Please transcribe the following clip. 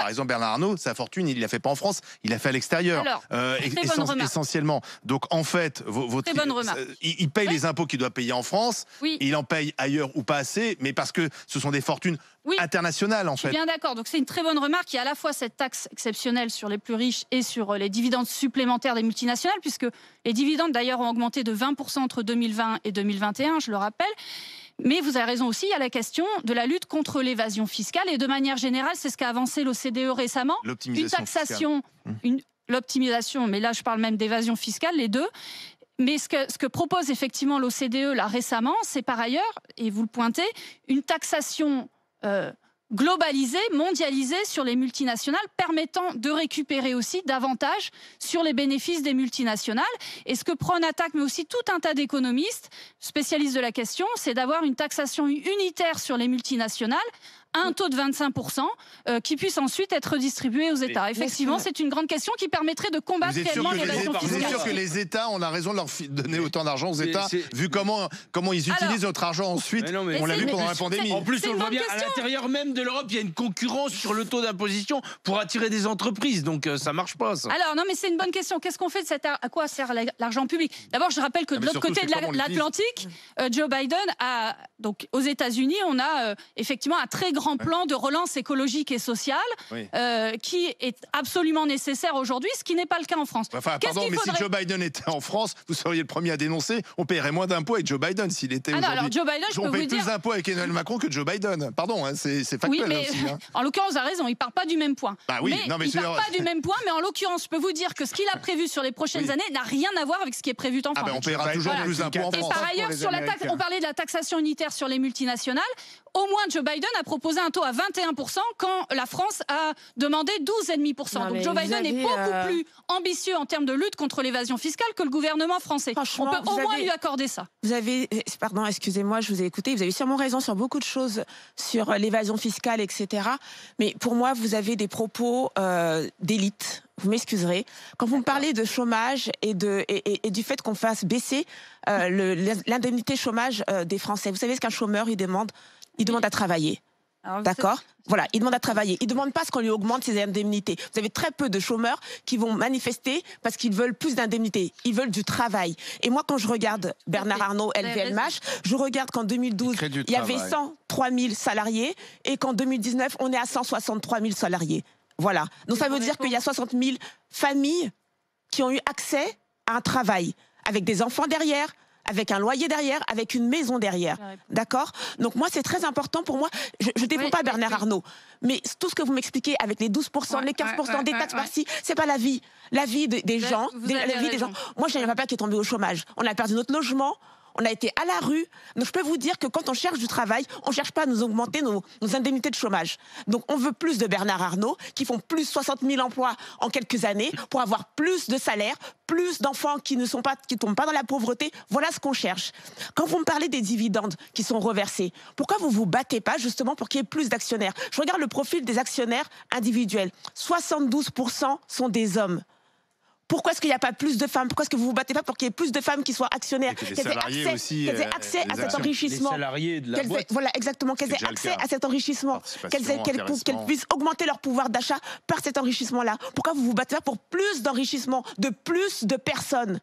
par exemple, Bernard Arnault, sa fortune, il ne l'a fait pas en France, il l'a fait à l'extérieur, essentiellement. Donc en fait, il paye les impôts qu'il doit payer en France, il en paye ailleurs ou pas assez, mais parce que ce sont des fortunes internationales en fait. Je suis bien d'accord, donc c'est une très bonne remarque. Il y a à la fois cette taxe exceptionnelle sur les plus riches et sur les dividendes supplémentaires des multinationales, puisque les dividendes d'ailleurs ont augmenté de 20% entre 2020 et 2021, je le rappelle. Mais vous avez raison aussi, il y a la question de la lutte contre l'évasion fiscale. Et de manière générale, c'est ce qu'a avancé l'OCDE récemment. Une taxation, l'optimisation, mais là je parle même d'évasion fiscale, les deux. Mais ce que propose effectivement l'OCDE là récemment, c'est par ailleurs, et vous le pointez, une taxation globalisée, mondialisée sur les multinationales, permettant de récupérer aussi davantage sur les bénéfices des multinationales. Et ce que prône Attac, mais aussi tout un tas d'économistes spécialistes de la question, c'est d'avoir une taxation unitaire sur les multinationales, un taux de 25%, qui puisse ensuite être redistribué aux États. Effectivement, c'est une grande question qui permettrait de combattre réellement l'évasion fiscale. Vous êtes sûr que les États, on a raison de leur donner autant d'argent aux États, vu comment ils utilisent notre argent ensuite, on l'a vu pendant la pandémie. En plus, on le voit bien, à l'intérieur même de l'Europe, il y a une concurrence sur le taux d'imposition pour attirer des entreprises, donc ça marche pas, ça. Alors, non, mais c'est une bonne question. Qu'est-ce qu'on fait de cet à quoi sert l'argent public? D'abord, je rappelle que de l'autre côté de l'Atlantique, Joe Biden a, donc aux États-Unis, on a effectivement un très grand plan de relance écologique et sociale qui est absolument nécessaire aujourd'hui, ce qui n'est pas le cas en France. Enfin, pardon, mais si Joe Biden était en France, vous seriez le premier à dénoncer, on paierait moins d'impôts avec Joe Biden s'il était aujourd'hui. Alors, Joe Biden, je peux vous dire... On paye plus d'impôts avec Emmanuel Macron que Joe Biden. Pardon, hein, c'est factuel. Oui, mais aussi, hein. En l'occurrence, vous avez raison, il ne part pas du même point. Bah oui, non, mais il ne part pas du même point, mais en l'occurrence, je peux vous dire que ce qu'il a prévu sur les prochaines années n'a rien à voir avec ce qui est prévu en France. On paiera toujours plus d'impôts en France. Et par ailleurs, sur la taxe, on parlait de la taxation unitaire sur les multinationales. Au moins, Joe Biden a proposé un taux à 21% quand la France a demandé 12,5%. Donc Joe Biden est beaucoup plus ambitieux en termes de lutte contre l'évasion fiscale que le gouvernement français. On peut au moins lui accorder ça. Vous avez, pardon, excusez-moi, je vous ai écouté, vous avez sûrement raison sur beaucoup de choses, sur l'évasion fiscale, etc. Mais pour moi, vous avez des propos d'élite. Vous m'excuserez. Quand vous me parlez de chômage et du fait qu'on fasse baisser l'indemnité chômage des Français, vous savez ce qu'un chômeur, il demande à travailler. D'accord ? Voilà, il demande à travailler. Il ne demande pas ce qu'on lui augmente ses indemnités. Vous avez très peu de chômeurs qui vont manifester parce qu'ils veulent plus d'indemnités. Ils veulent du travail. Et moi, quand je regarde Bernard Arnault, LVMH, je regarde qu'en 2012, il y avait 103 000 salariés et qu'en 2019, on est à 163 000 salariés. Voilà. Donc ça veut dire qu'il y a 60 000 familles qui ont eu accès à un travail, avec des enfants derrière, avec un loyer derrière, avec une maison derrière. D'accord ? Donc moi, c'est très important pour moi. Je ne défends pas Bernard Arnault, mais tout ce que vous m'expliquez avec les 12%, les 15%, des taxes par-ci, c'est pas la vie. La vie des gens, la vie des gens. Moi, j'ai un papa qui est tombé au chômage. On a perdu notre logement. On a été à la rue. Donc je peux vous dire que quand on cherche du travail, on ne cherche pas à nous augmenter nos indemnités de chômage. Donc on veut plus de Bernard Arnault, qui font plus 60 000 emplois en quelques années, pour avoir plus de salaires, plus d'enfants qui ne tombent pas dans la pauvreté. Voilà ce qu'on cherche. Quand vous me parlez des dividendes qui sont reversés, pourquoi vous ne vous battez pas justement pour qu'il y ait plus d'actionnaires? Je regarde le profil des actionnaires individuels. 72% sont des hommes. Pourquoi est-ce qu'il n'y a pas plus de femmes? Pourquoi est-ce que vous ne vous battez pas pour qu'il y ait plus de femmes qui soient actionnaires, qu'elles aient accès à cet enrichissement? Les salariés de la boîte. Voilà, exactement, qu'elles aient accès à cet enrichissement, qu'elles puissent augmenter leur pouvoir d'achat par cet enrichissement-là. Pourquoi vous ne vous battez pas pour plus d'enrichissement de plus de personnes?